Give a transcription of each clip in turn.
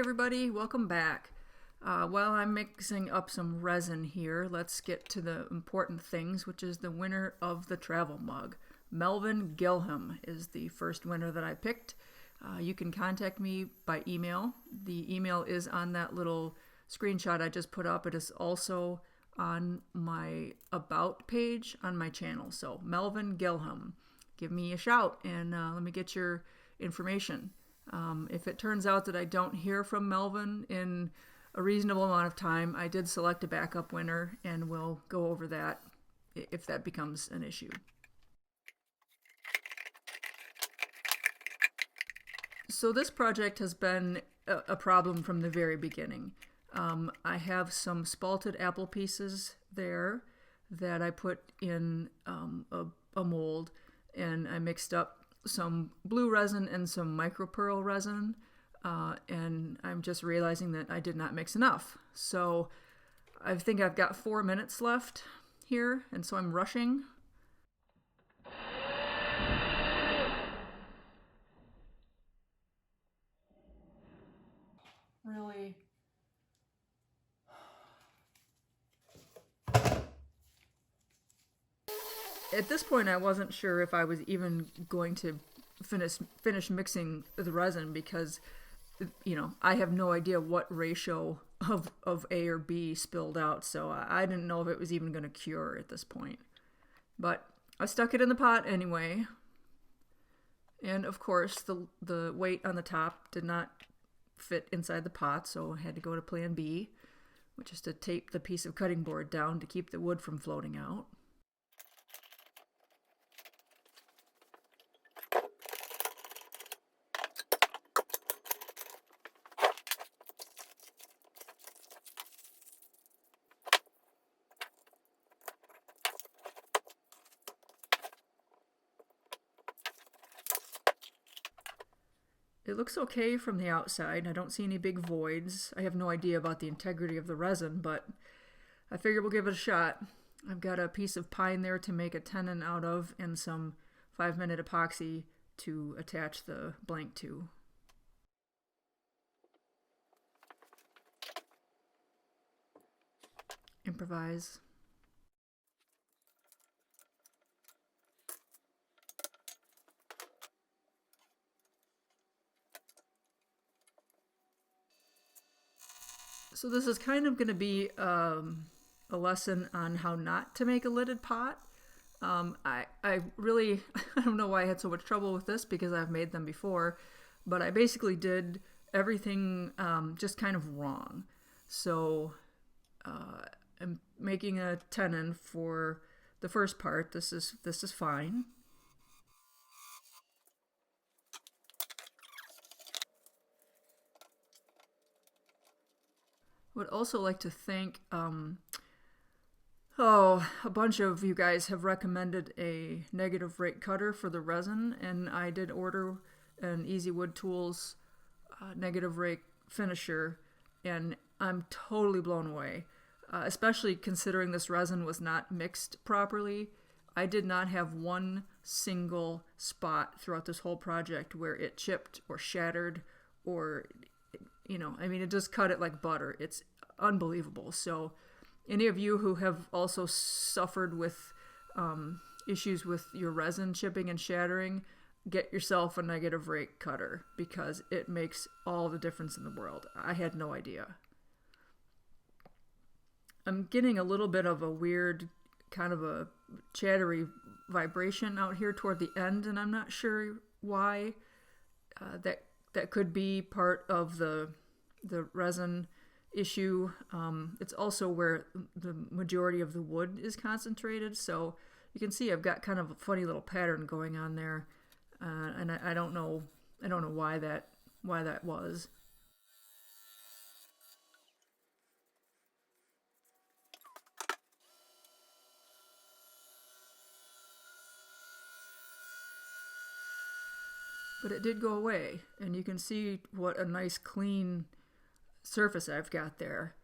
everybody, welcome back. While I'm mixing up some resin here, let's get to the important things, which is the winner of the travel mug. Melvin Gilham is the first winner that I picked. You can contact me by email. The email is on that little screenshot I just put up. It is also on my About page on my channel. So Melvin Gilham, give me a shout and let me get your information. If it turns out that I don't hear from Melvin in a reasonable amount of time, I did select a backup winner, and we'll go over that if that becomes an issue. So this project has been a problem from the very beginning. I have some spalted apple pieces there that I put in a mold, and I mixed up some blue resin and some micro pearl resin, and I'm just realizing that I did not mix enough. So I think I've got 4 minutes left here, and so I'm rushing. Really? At this point, I wasn't sure if I was even going to finish mixing the resin because, you know, I have no idea what ratio of A or B spilled out, so I didn't know if it was even going to cure at this point. But I stuck it in the pot anyway, and of course the weight on the top did not fit inside the pot, so I had to go to plan B, which is to tape the piece of cutting board down to keep the wood from floating out. It looks okay from the outside. I don't see any big voids. I have no idea about the integrity of the resin, but I figure we'll give it a shot. I've got a piece of pine there to make a tenon out of and some 5-minute epoxy to attach the blank to. Improvise. So this is kind of going to be a lesson on how not to make a lidded pot. I really, I don't know why I had so much trouble with this because I've made them before, but I basically did everything just kind of wrong. So I'm making a tenon for the first part. This is fine. Would also like to thank a bunch of you guys have recommended a negative rake cutter for the resin, and I did order an Easy Wood Tools negative rake finisher, and I'm totally blown away, especially considering this resin was not mixed properly. I did not have one single spot throughout this whole project where it chipped or shattered or, you know, I mean, it just cut it like butter. It's unbelievable. So any of you who have also suffered with issues with your resin chipping and shattering, get yourself a negative rake cutter because it makes all the difference in the world. I had no idea. I'm getting a little bit of a weird kind of a chattery vibration out here toward the end, and I'm not sure why. That could be part of the resin issue. It's also where the majority of the wood is concentrated, so you can see I've got kind of a funny little pattern going on there, and I don't know why that was. But it did go away, and you can see what a nice clean surface I've got there.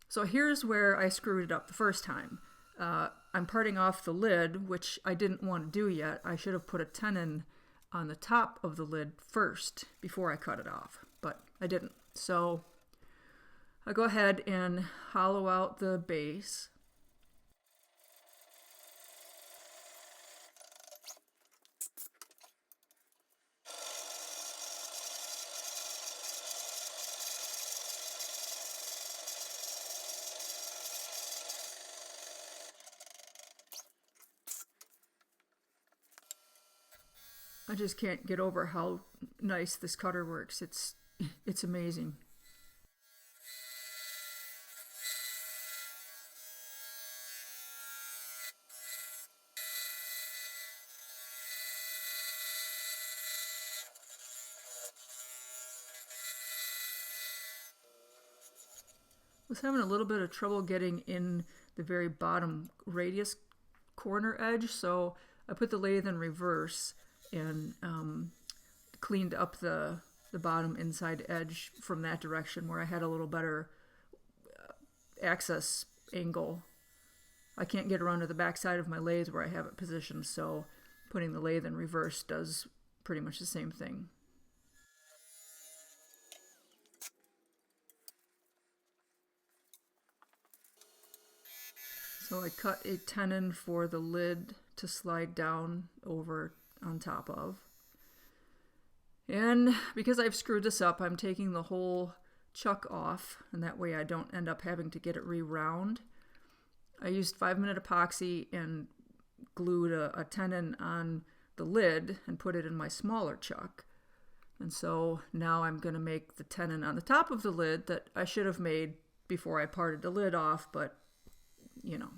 So here's where I screwed it up the first time. I'm parting off the lid, which I didn't want to do yet. I should have put a tenon on the top of the lid first before I cut it off, but I didn't. So I go ahead and hollow out the base. I just can't get over how nice this cutter works. It's amazing. I was having a little bit of trouble getting in the very bottom radius corner edge, so I put the lathe in reverse and cleaned up the bottom inside edge from that direction where I had a little better access angle. I can't get around to the back side of my lathe where I have it positioned, so putting the lathe in reverse does pretty much the same thing. So I cut a tenon for the lid to slide down over on top of. And because I've screwed this up, I'm taking the whole chuck off, and that way I don't end up having to get it re-round. I used 5-minute epoxy and glued a tenon on the lid and put it in my smaller chuck. And so now I'm going to make the tenon on the top of the lid that I should have made before I parted the lid off, but you know.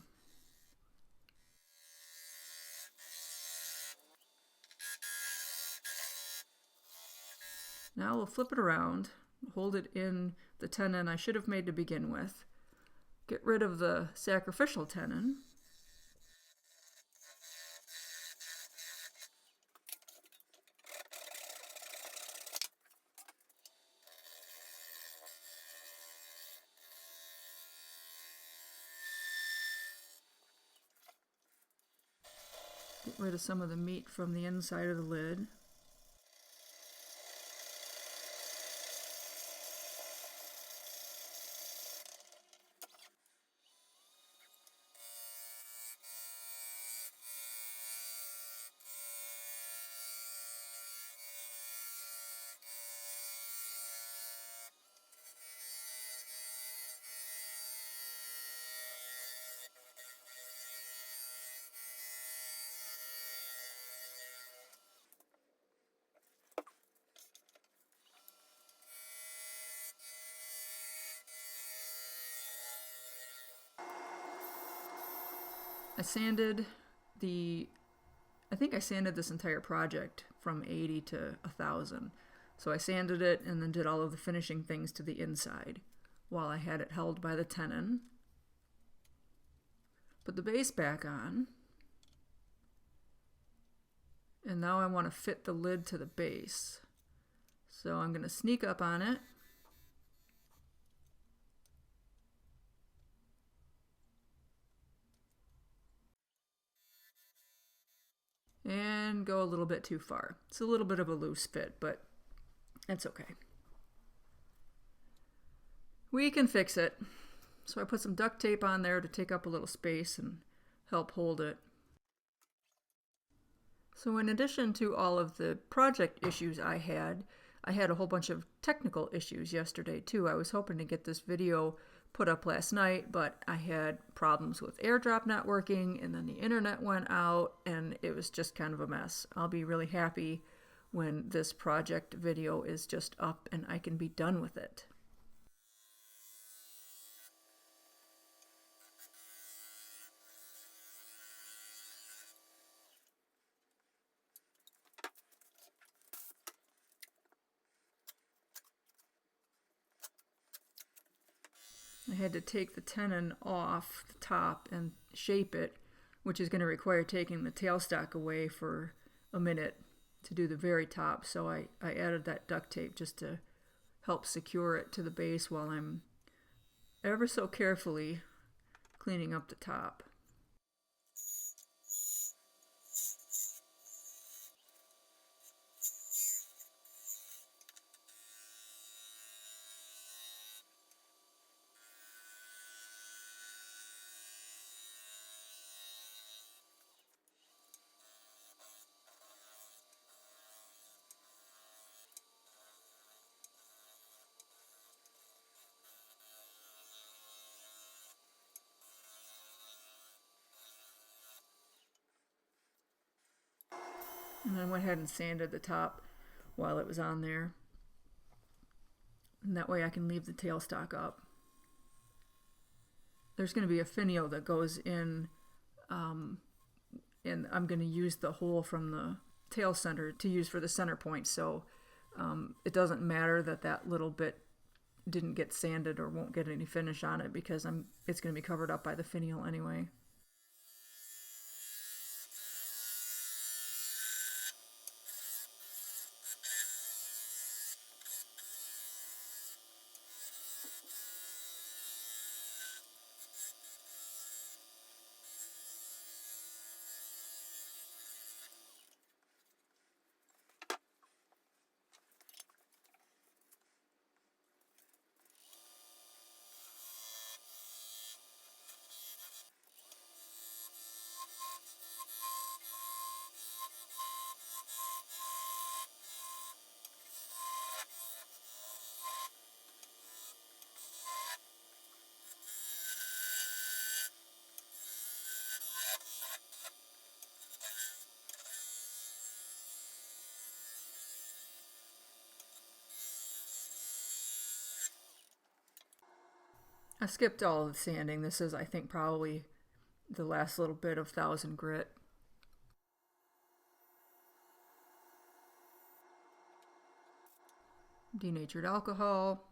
Now we'll flip it around, hold it in the tenon I should have made to begin with, get rid of the sacrificial tenon, get rid of some of the meat from the inside of the lid. I think I sanded this entire project from 80 to 1000. So I sanded it and then did all of the finishing things to the inside while I had it held by the tenon. Put the base back on. And now I want to fit the lid to the base. So I'm going to sneak up on it. And go a little bit too far. It's a little bit of a loose fit, but it's okay. We can fix it. So I put some duct tape on there to take up a little space and help hold it. So in addition to all of the project issues I had a whole bunch of technical issues yesterday too. I was hoping to get this video put up last night, but I had problems with AirDrop not working, and then the internet went out, and it was just kind of a mess. I'll be really happy when this project video is just up and I can be done with it. I had to take the tenon off the top and shape it, which is going to require taking the tailstock away for a minute to do the very top. So I added that duct tape just to help secure it to the base while I'm ever so carefully cleaning up the top. And then I went ahead and sanded the top while it was on there. And that way I can leave the tailstock up. There's going to be a finial that goes in, and I'm going to use the hole from the tail center to use for the center point. So it doesn't matter that that little bit didn't get sanded or won't get any finish on it, because it's going to be covered up by the finial anyway. I skipped all of the sanding. This is, I think, probably the last little bit of 1000 grit. Denatured alcohol.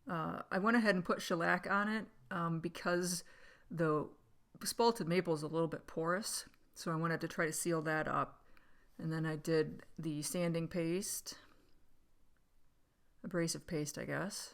I went ahead and put shellac on it because the spalted maple is a little bit porous, so I wanted to try to seal that up. And then I did the sanding paste, abrasive paste, I guess.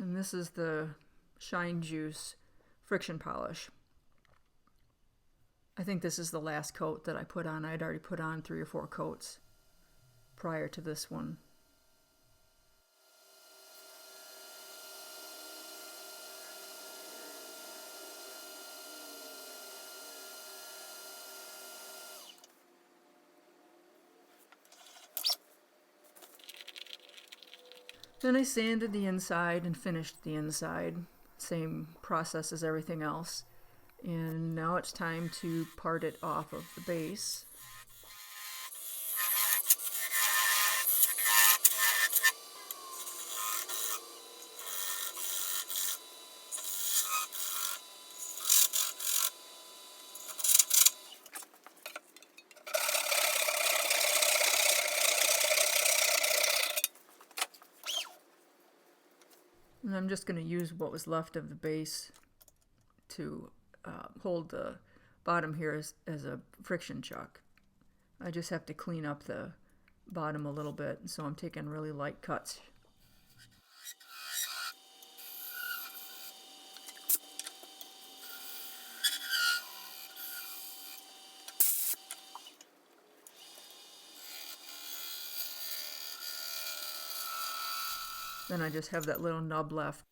And this is the Shine Juice friction polish. I think this is the last coat that I put on. I'd already put on 3 or 4 coats prior to this one. Then I sanded the inside and finished the inside. Same process as everything else. And now it's time to part it off of the base. And I'm just going to use what was left of the base to hold the bottom here as a friction chuck. I just have to clean up the bottom a little bit, so I'm taking really light cuts. Then I just have that little nub left.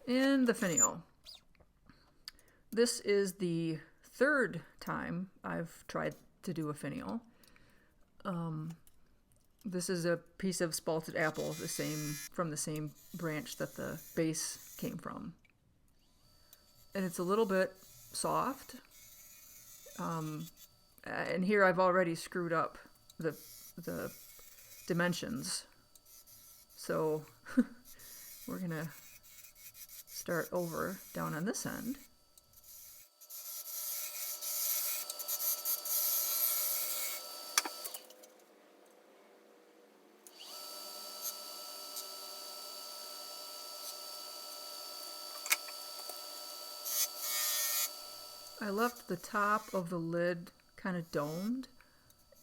And the finial. This is the 3rd time I've tried to do a finial. This is a piece of spalted apple, from the same branch that the base came from. And it's a little bit soft. And here I've already screwed up the dimensions. So we're going to start over down on this end. I left the top of the lid kind of domed,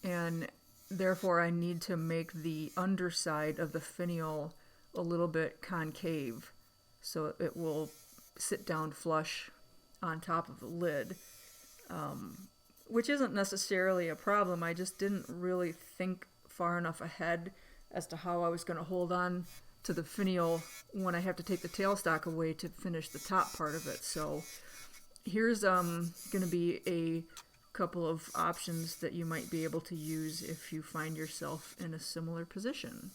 and therefore I need to make the underside of the finial a little bit concave so it will sit down flush on top of the lid, which isn't necessarily a problem. I just didn't really think far enough ahead as to how I was going to hold on to the finial when I have to take the tailstock away to finish the top part of it. So here's going to be a couple of options that you might be able to use if you find yourself in a similar position.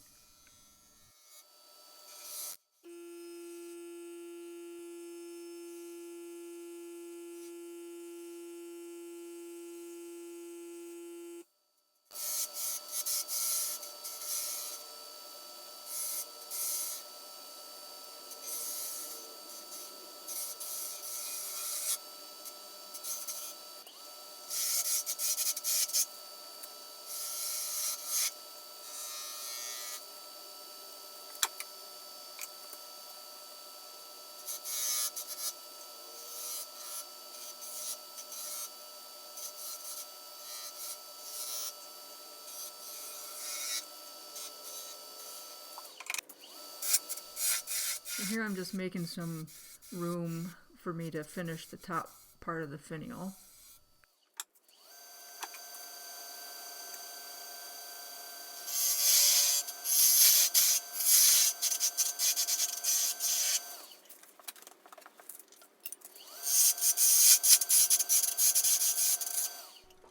And here I'm just making some room for me to finish the top part of the finial.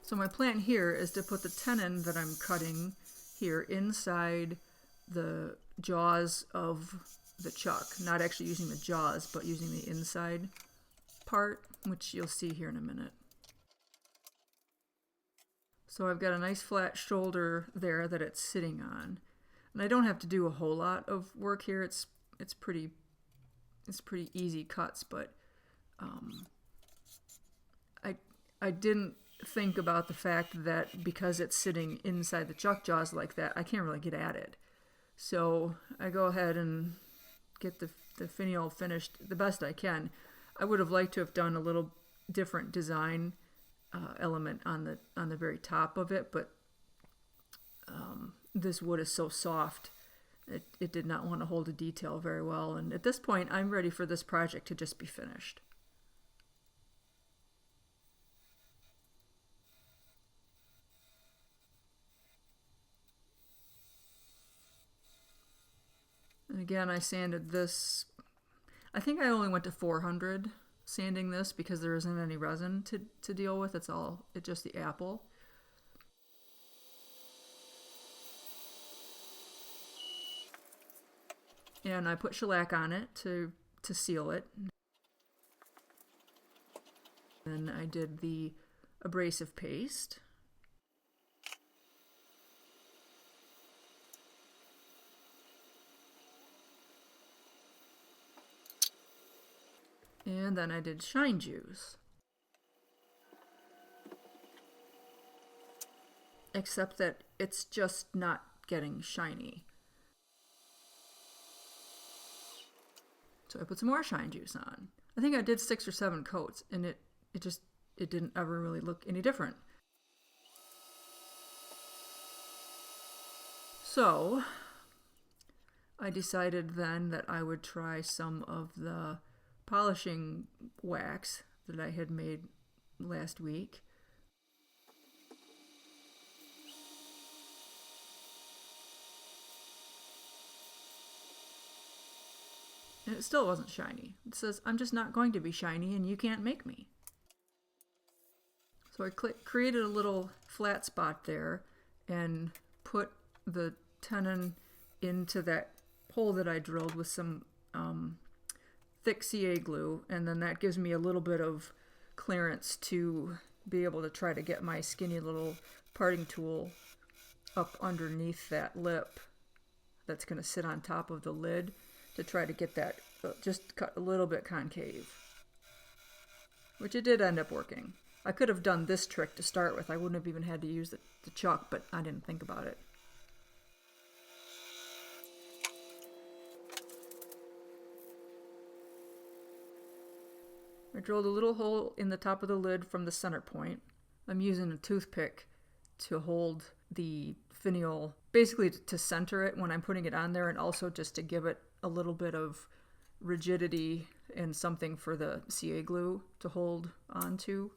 So my plan here is to put the tenon that I'm cutting here inside the jaws of the chuck, not actually using the jaws, but using the inside part, which you'll see here in a minute. So I've got a nice flat shoulder there that it's sitting on, and I don't have to do a whole lot of work here. It's pretty easy cuts, but I didn't think about the fact that because it's sitting inside the chuck jaws like that, I can't really get at it. So I go ahead and get the finial finished the best I can. I would have liked to have done a little different design element on the very top of it, but this wood is so soft, it did not want to hold a detail very well. And at this point, I'm ready for this project to just be finished. And again, I sanded this. I think I only went to 400 sanding this because there isn't any resin to deal with. It's just the apple. And I put shellac on it to seal it. Then I did the abrasive paste. And then I did shine juice. Except that it's just not getting shiny. So I put some more shine juice on. I think I did 6 or 7 coats, and it didn't ever really look any different. So I decided then that I would try some of the polishing wax that I had made last week. And it still wasn't shiny. It says, I'm just not going to be shiny and you can't make me. So I created a little flat spot there and put the tenon into that hole that I drilled with some thick CA glue, and then that gives me a little bit of clearance to be able to try to get my skinny little parting tool up underneath that lip that's going to sit on top of the lid to try to get that just cut a little bit concave, which it did end up working. I could have done this trick to start with. I wouldn't have even had to use the chuck, but I didn't think about it. I drilled a little hole in the top of the lid from the center point. I'm using a toothpick to hold the finial, basically to center it when I'm putting it on there, and also just to give it a little bit of rigidity and something for the CA glue to hold onto.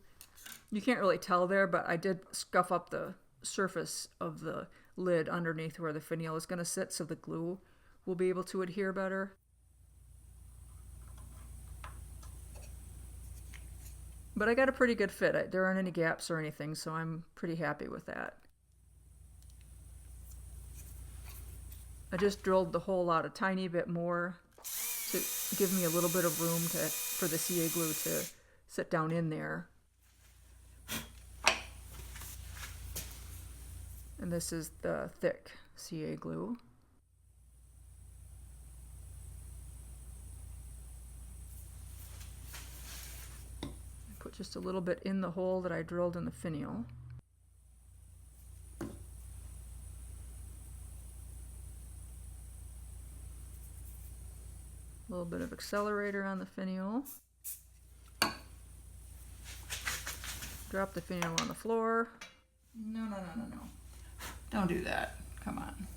You can't really tell there, but I did scuff up the surface of the lid underneath where the finial is going to sit so the glue will be able to adhere better. But I got a pretty good fit. There aren't any gaps or anything, so I'm pretty happy with that. I just drilled the hole out a tiny bit more to give me a little bit of room for the CA glue to sit down in there. And this is the thick CA glue. Put just a little bit in the hole that I drilled in the finial. A little bit of accelerator on the finial. Drop the finial on the floor. No. Don't do that. Come on.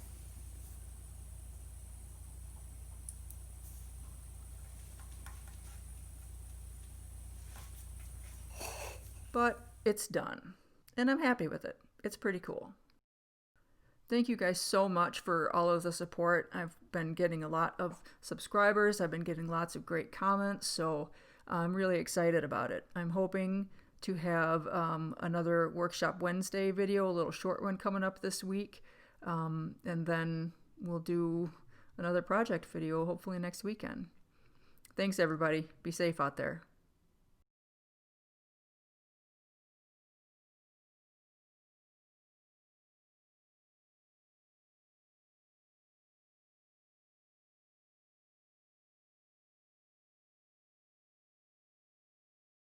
But it's done, and I'm happy with it. It's pretty cool. Thank you guys so much for all of the support. I've been getting a lot of subscribers. I've been getting lots of great comments, so I'm really excited about it. I'm hoping to have another Workshop Wednesday video, a little short one coming up this week, and then we'll do another project video hopefully next weekend. Thanks everybody. Be safe out there.